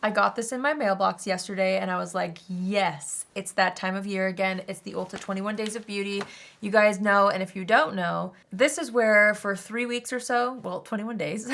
I got this in my mailbox yesterday and I was like, yes, it's that time of year again. It's the Ulta 21 Days of Beauty. You guys know, and if you don't know, this is where for 3 weeks or so, well, 21 days,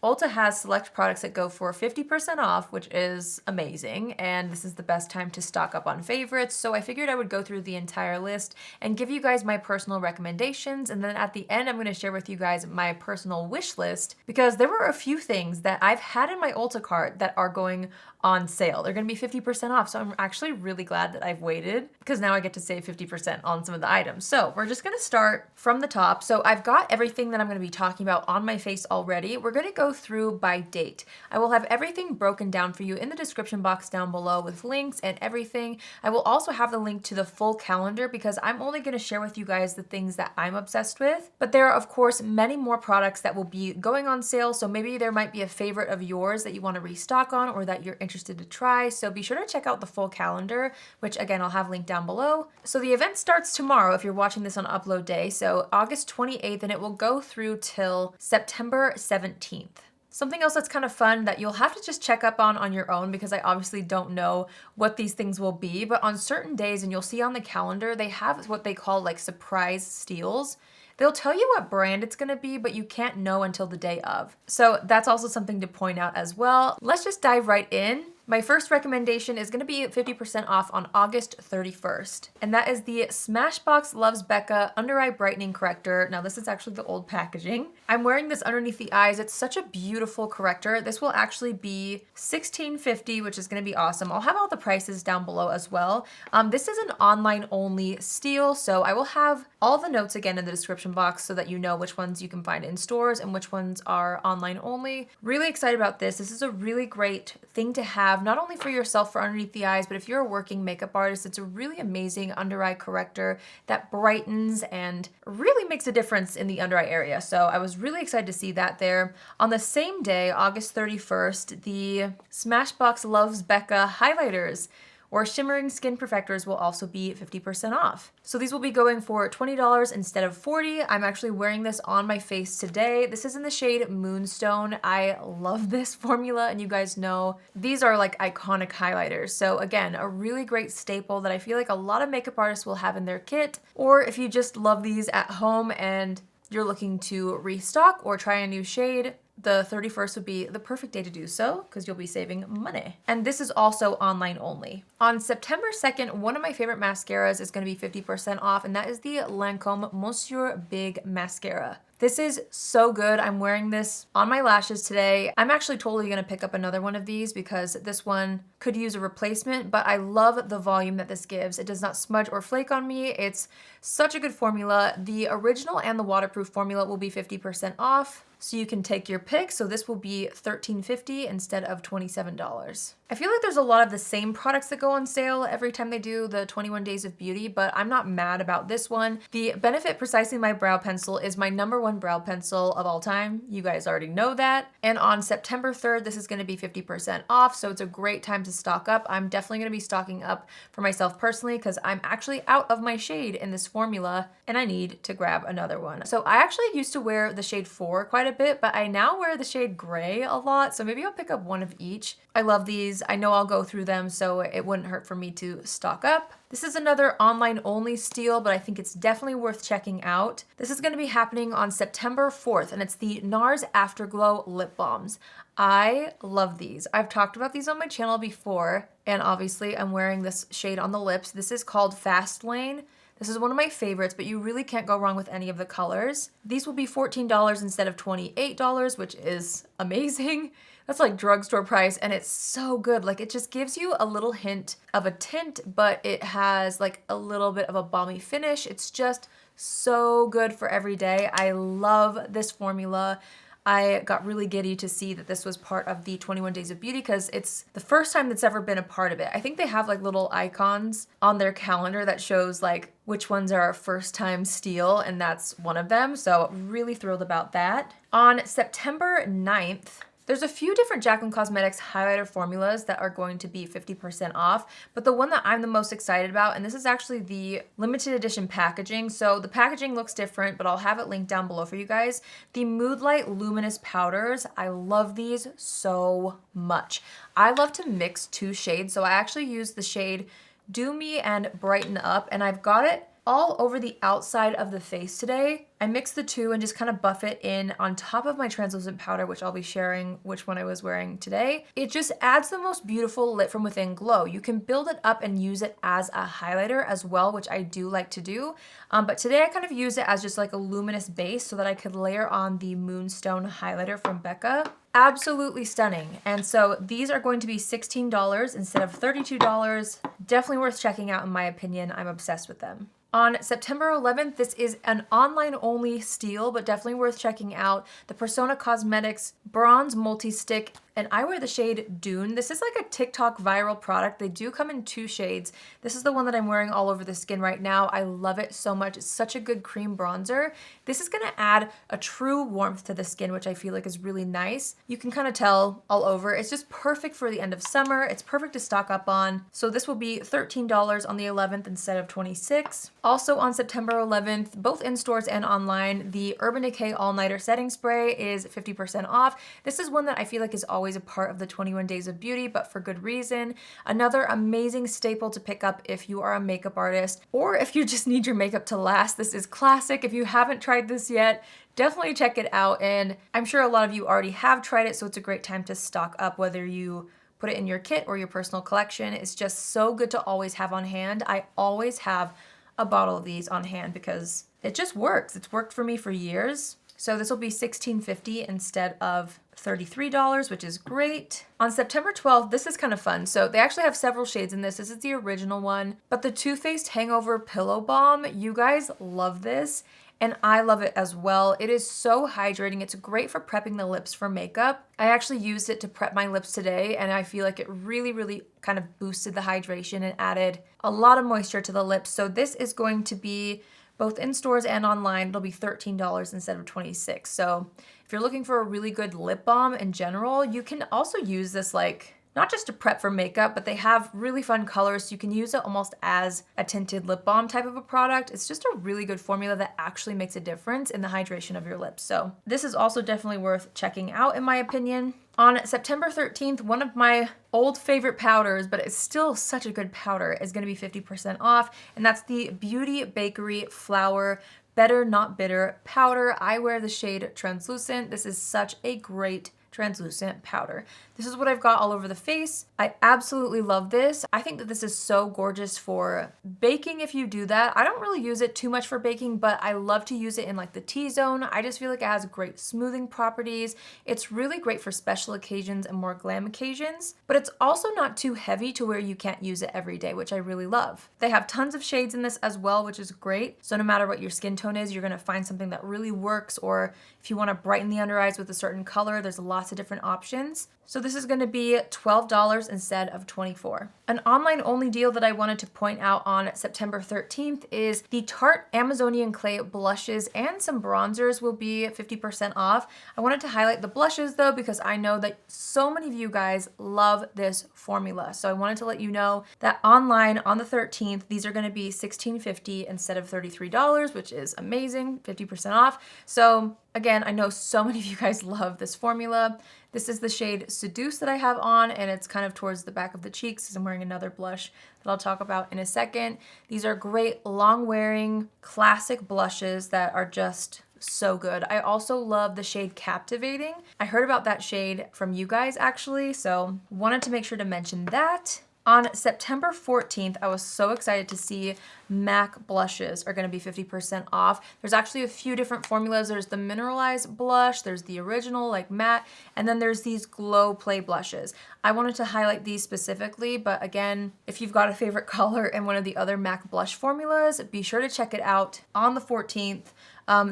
Ulta has select products that go for 50% off, which is amazing. And this is the best time to stock up on favorites. So I figured I would go through the entire list and give you guys my personal recommendations. And then at the end, I'm going to share with you guys my personal wish list because there were a few things that I've had in my Ulta cart that are going on sale. They're going to be 50% off. So I'm actually really glad that I've waited because now I get to save 50% on some of the items. So we're just going to start from the top. So I've got everything that I'm going to be talking about on my face already. We're going to go through by date. I will have everything broken down for you in the description box down below with links and everything. I will also have the link to the full calendar because I'm only going to share with you guys the things that I'm obsessed with. But there are, of course, many more products that will be going on sale. So maybe there might be a favorite of yours that you want to restock on or that you're interested to try. So be sure to check out the full calendar, which again, I'll have linked down below. So the event starts tomorrow if you're watching this on upload day. So August 28th, and it will go through till September 17th. Something else that's kind of fun that you'll have to just check up on your own because I obviously don't know what these things will be, but on certain days, and you'll see on the calendar, they have what they call like surprise steals. They'll tell you what brand it's gonna be, but you can't know until the day of. So that's also something to point out as well. Let's just dive right in. My first recommendation is gonna be 50% off on August 31st. And that is the Smashbox Loves Becca Under Eye Brightening Corrector. Now this is actually the old packaging. I'm wearing this underneath the eyes. It's such a beautiful corrector. This will actually be $16.50, which is gonna be awesome. I'll have all the prices down below as well. This is an online only steal, so I will have all the notes again in the description box so that you know which ones you can find in stores and which ones are online only. Really excited about this. This is a really great thing to have, not only for yourself for underneath the eyes, but if you're a working makeup artist, it's a really amazing under eye corrector that brightens and really makes a difference in the under eye area. So I was really excited to see that there. On the same day, August 31st, the Smashbox Loves Becca highlighters or shimmering skin perfectors will also be 50% off. So these will be going for $20 instead of $40. I'm actually wearing this on my face today. This is in the shade Moonstone. I love this formula, and you guys know these are like iconic highlighters. So again, a really great staple that I feel like a lot of makeup artists will have in their kit, or if you just love these at home and you're looking to restock or try a new shade, the 31st would be the perfect day to do so because you'll be saving money. And this is also online only. On September 2nd, one of my favorite mascaras is going to be 50% off, and that is the Lancome Monsieur Big Mascara. This is so good. I'm wearing this on my lashes today. I'm actually totally gonna pick up another one of these because this one could use a replacement, but I love the volume that this gives. It does not smudge or flake on me. It's such a good formula. The original and the waterproof formula will be 50% off, so you can take your pick. So this will be $13.50 instead of $27. I feel like there's a lot of the same products that go on sale every time they do the 21 Days of Beauty, but I'm not mad about this one. The Benefit Precisely My Brow Pencil is my #1 brow pencil of all time. You guys already know that. And on September 3rd, this is gonna be 50% off, so it's a great time to stock up. I'm definitely gonna be stocking up for myself personally because I'm actually out of my shade in this formula and I need to grab another one. So I actually used to wear the shade 4 quite a bit, but I now wear the shade gray a lot, so maybe I'll pick up one of each. I love these. I know I'll go through them, so it wouldn't hurt for me to stock up. This is another online only steal, but I think it's definitely worth checking out. This is gonna be happening on September 4th, and it's the NARS Afterglow Lip Balms. I love these. I've talked about these on my channel before, and obviously I'm wearing this shade on the lips. This is called Fast Lane. This is one of my favorites, but you really can't go wrong with any of the colors. These will be $14 instead of $28, which is amazing. That's like drugstore price, and it's so good. Like, it just gives you a little hint of a tint, but it has like a little bit of a balmy finish. It's just so good for every day. I love this formula. I got really giddy to see that this was part of the 21 Days of Beauty because it's the first time that's ever been a part of it. I think they have like little icons on their calendar that shows like which ones are our first time steal, and that's one of them. So really thrilled about that. On September 9th, There's a few different Jaclyn Cosmetics highlighter formulas that are going to be 50% off, but the one that I'm the most excited about, and this is actually the limited edition packaging, so the packaging looks different, but I'll have it linked down below for you guys. The Moodlight Luminous Powders, I love these so much. I love to mix two shades, so I actually use the shade Do Me and Brighten Up, and I've got it all over the outside of the face today. I mix the two and just kind of buff it in on top of my translucent powder, which I'll be sharing which one I was wearing today. It just adds the most beautiful lit from within glow. You can build it up and use it as a highlighter as well, which I do like to do. But today I kind of use it as just like a luminous base so that I could layer on the Moonstone highlighter from Becca. Absolutely stunning. And so these are going to be $16 instead of $32. Definitely worth checking out in my opinion. I'm obsessed with them. On September 11th, this is an online-only steal, but definitely worth checking out. The Persona Cosmetics Bronze Multi-Stick, and I wear the shade Dune. This is like a TikTok viral product. They do come in two shades. This is the one that I'm wearing all over the skin right now. I love it so much. It's such a good cream bronzer. This is gonna add a true warmth to the skin, which I feel like is really nice. You can kind of tell all over. It's just perfect for the end of summer. It's perfect to stock up on. So this will be $13 on the 11th instead of $26. Also on September 11th, both in stores and online, the Urban Decay All Nighter Setting Spray is 50% off. This is one that I feel like is always a part of the 21 Days of Beauty, but for good reason. Another amazing staple to pick up if you are a makeup artist or if you just need your makeup to last. This is classic. If you haven't tried this yet, definitely check it out. And I'm sure a lot of you already have tried it, so it's a great time to stock up, whether you put it in your kit or your personal collection. It's just so good to always have on hand. I always have a bottle of these on hand because it just works. It's worked for me for years. So this will be $16.50 instead of $33, which is great. On September 12th, this is kind of fun. So they actually have several shades in this. This is the original one, but the Too Faced Hangover Pillow Balm, you guys love this. And I love it as well. It is so hydrating. It's great for prepping the lips for makeup. I actually used it to prep my lips today, and I feel like it really, really kind of boosted the hydration and added a lot of moisture to the lips. So this is going to be both in stores and online. It'll be $13 instead of $26. So if you're looking for a really good lip balm in general, you can also use this like not just to prep for makeup, but they have really fun colors, so you can use it almost as a tinted lip balm type of a product. It's just a really good formula that actually makes a difference in the hydration of your lips. So this is also definitely worth checking out in my opinion. On September 13th, one of my old favorite powders, but it's still such a good powder, is gonna be 50% off, and that's the Beauty Bakery Flour Better Not Bitter powder. I wear the shade Translucent. This is such a great translucent powder. This is what I've got all over the face. I absolutely love this. I think that this is so gorgeous for baking if you do that. I don't really use it too much for baking, but I love to use it in like the T-zone. I just feel like it has great smoothing properties. It's really great for special occasions and more glam occasions, but it's also not too heavy to where you can't use it every day, which I really love. They have tons of shades in this as well, which is great. So no matter what your skin tone is, you're gonna find something that really works, or if you wanna brighten the under eyes with a certain color, there's lots of different options. So this is gonna be $12 instead of $24. An online only deal that I wanted to point out on September 13th is the Tarte Amazonian Clay blushes and some bronzers will be 50% off. I wanted to highlight the blushes though, because I know that so many of you guys love this formula. So I wanted to let you know that online on the 13th, these are gonna be $16.50 instead of $33, which is amazing, 50% off. So again, I know so many of you guys love this formula. This is the shade Seduce that I have on, and it's kind of towards the back of the cheeks because I'm wearing another blush that I'll talk about in a second. These are great long-wearing classic blushes that are just so good. I also love the shade Captivating. I heard about that shade from you guys actually, so wanted to make sure to mention that. On September 14th, I was so excited to see MAC blushes are gonna be 50% off. There's actually a few different formulas. There's the mineralized blush, there's the original like matte, and then there's these glow play blushes. I wanted to highlight these specifically, but again, if you've got a favorite color in one of the other MAC blush formulas, be sure to check it out on the 14th.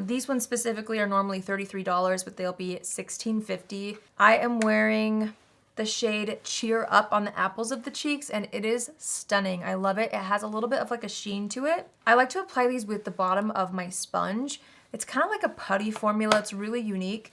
These ones specifically are normally $33, but they'll be $16.50. I am wearing the shade Cheer Up on the apples of the cheeks, and it is stunning. I love it. It has a little bit of like a sheen to it. I like to apply these with the bottom of my sponge. It's kind of like a putty formula. It's really unique.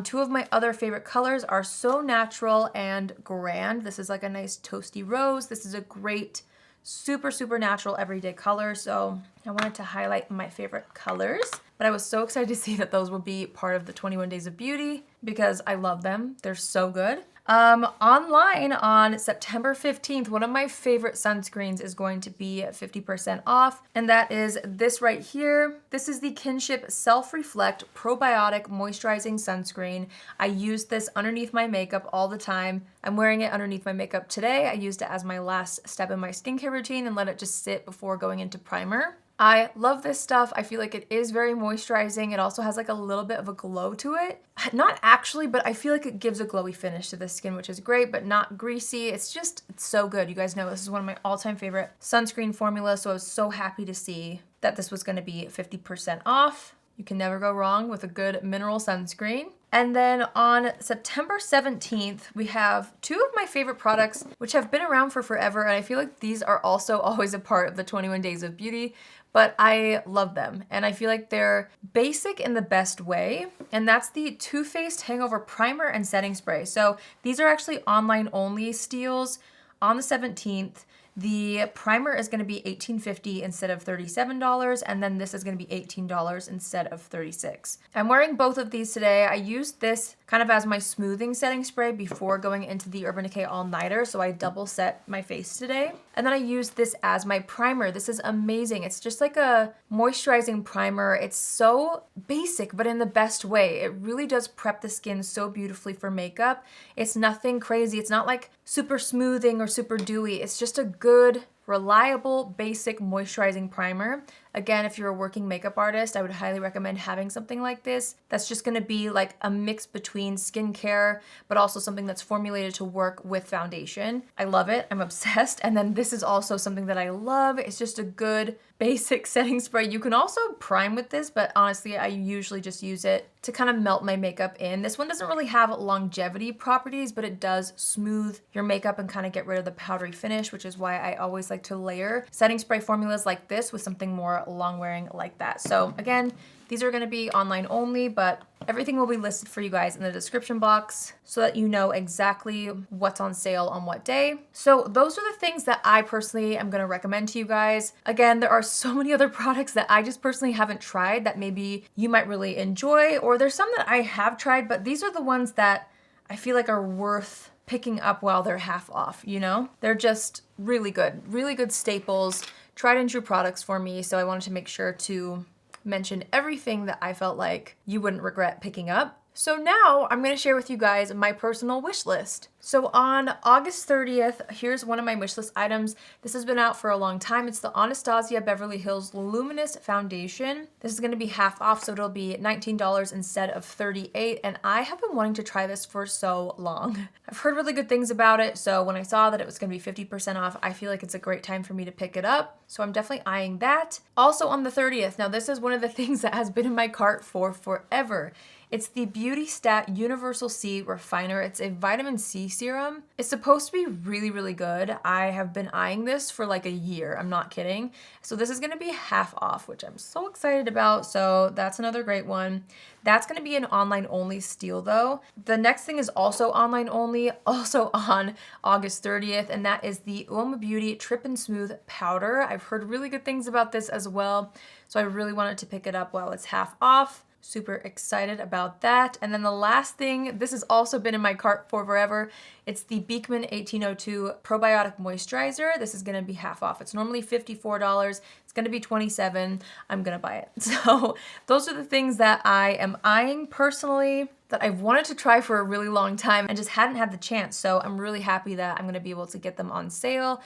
Two of my other favorite colors are So Natural and Grand. This is like a nice toasty rose. This is a great, super, super natural everyday color. So I wanted to highlight my favorite colors, but I was so excited to see that those will be part of the 21 Days of Beauty because I love them. They're so good. Online on September 15th, one of my favorite sunscreens is going to be 50% off, and that is this right here. This is the Kinship Self-Reflect Probiotic Moisturizing Sunscreen. I use this underneath my makeup all the time. I'm wearing it underneath my makeup today. I used it as my last step in my skincare routine and let it just sit before going into primer. I love this stuff. I feel like it is very moisturizing. It also has like a little bit of a glow to it. Not actually, but I feel like it gives a glowy finish to the skin, which is great, but not greasy. It's so good. You guys know this is one of my all-time favorite sunscreen formulas, so I was so happy to see that this was gonna be 50% off. You can never go wrong with a good mineral sunscreen. And then on September 17th, we have two of my favorite products, which have been around for forever, and I feel like these are also always a part of the 21 Days of Beauty, but I love them, and I feel like they're basic in the best way, and that's the Too Faced Hangover Primer and Setting Spray. So these are actually online-only steals on the 17th. The primer is going to be $18.50 instead of $37, and then this is going to be $18 instead of $36. I'm wearing both of these today. I used this kind of as my smoothing setting spray before going into the Urban Decay All Nighter, so I double set my face today. And then I used this as my primer. This is amazing. It's just like a moisturizing primer. It's so basic, but in the best way. It really does prep the skin so beautifully for makeup. It's nothing crazy. It's not like super smoothing or super dewy. It's just a good, reliable, basic moisturizing primer. Again, if you're a working makeup artist, I would highly recommend having something like this. That's just gonna be like a mix between skincare, but also something that's formulated to work with foundation. I love it, I'm obsessed. And then this is also something that I love. It's just a good basic setting spray. You can also prime with this, but honestly, I usually just use it to kind of melt my makeup in. This one doesn't really have longevity properties, but it does smooth your makeup and kind of get rid of the powdery finish, which is why I always like to layer setting spray formulas like this with something more long wearing like that. So again, these are going to be online only, but everything will be listed for you guys in the description box so that you know exactly what's on sale on what day. So those are the things that I personally am going to recommend to you guys. Again, there are so many other products that I just personally haven't tried that maybe you might really enjoy, or there's some that I have tried, but these are the ones that I feel like are worth picking up while they're half off, you know? They're just really good staples, tried and true products for me, so I wanted to make sure to mention everything that I felt like you wouldn't regret picking up. So now I'm going to share with you guys my personal wish list. So on August 30th, here's one of my wish list items. This has been out for a long time. It's the Anastasia Beverly Hills Luminous Foundation. This is going to be half off, so it'll be $19 instead of $38. And I have been wanting to try this for so long. I've heard really good things about it, so when I saw that it was going to be 50% off, I feel like it's a great time for me to pick it up. So I'm definitely eyeing that. Also on the 30th, now this is one of the things that has been in my cart for forever. It's the Beauty Stat Universal C Refiner. It's a vitamin C serum. It's supposed to be really, really good. I have been eyeing this for like a year. I'm not kidding. So this is gonna be half off, which I'm so excited about. So that's another great one. That's gonna be an online only steal though. The next thing is also online only, also on August 30th, and that is the Uoma Beauty Trip and Smooth Powder. I've heard really good things about this as well. So I really wanted to pick it up while it's half off. Super excited about that. And then the last thing, this has also been in my cart for forever. It's the Beekman 1802 Probiotic Moisturizer. This is gonna be half off. It's normally $54. It's gonna be $27. I'm gonna buy it. So those are the things that I am eyeing personally, that I've wanted to try for a really long time and just hadn't had the chance. So I'm really happy that I'm gonna be able to get them on sale.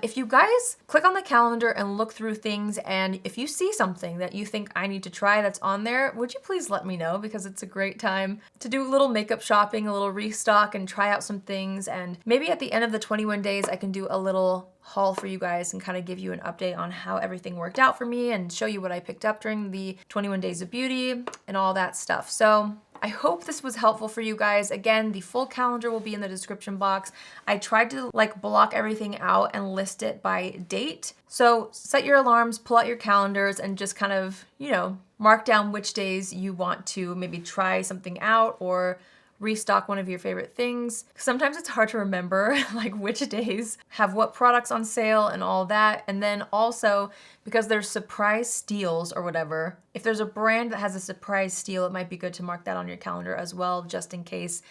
If you guys click on the calendar and look through things, and if you see something that you think I need to try that's on there, would you please let me know, because it's a great time to do a little makeup shopping, a little restock, and try out some things. And maybe at the end of the 21 days, I can do a little haul for you guys and kind of give you an update on how everything worked out for me and show you what I picked up during the 21 Days of Beauty and all that stuff. So I hope this was helpful for you guys. Again, the full calendar will be in the description box. I tried to like block everything out and list it by date. So set your alarms, pull out your calendars, and just kind of, you know, mark down which days you want to maybe try something out or restock one of your favorite things. Sometimes it's hard to remember like which days have what products on sale and all that. And then also because there's surprise steals or whatever, if there's a brand that has a surprise steal, it might be good to mark that on your calendar as well, just in case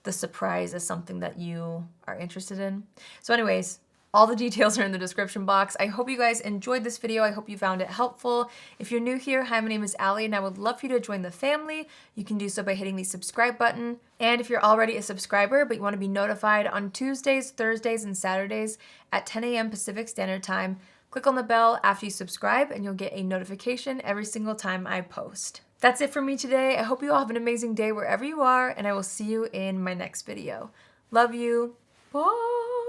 the surprise is something that you are interested in. So anyways, all the details are in the description box. I hope you guys enjoyed this video. I hope you found it helpful. If you're new here, hi, my name is Allie, and I would love for you to join the family. You can do so by hitting the subscribe button. And if you're already a subscriber, but you want to be notified on Tuesdays, Thursdays, and Saturdays at 10 a.m. Pacific Standard Time, click on the bell after you subscribe, and you'll get a notification every single time I post. That's it for me today. I hope you all have an amazing day wherever you are, and I will see you in my next video. Love you. Bye.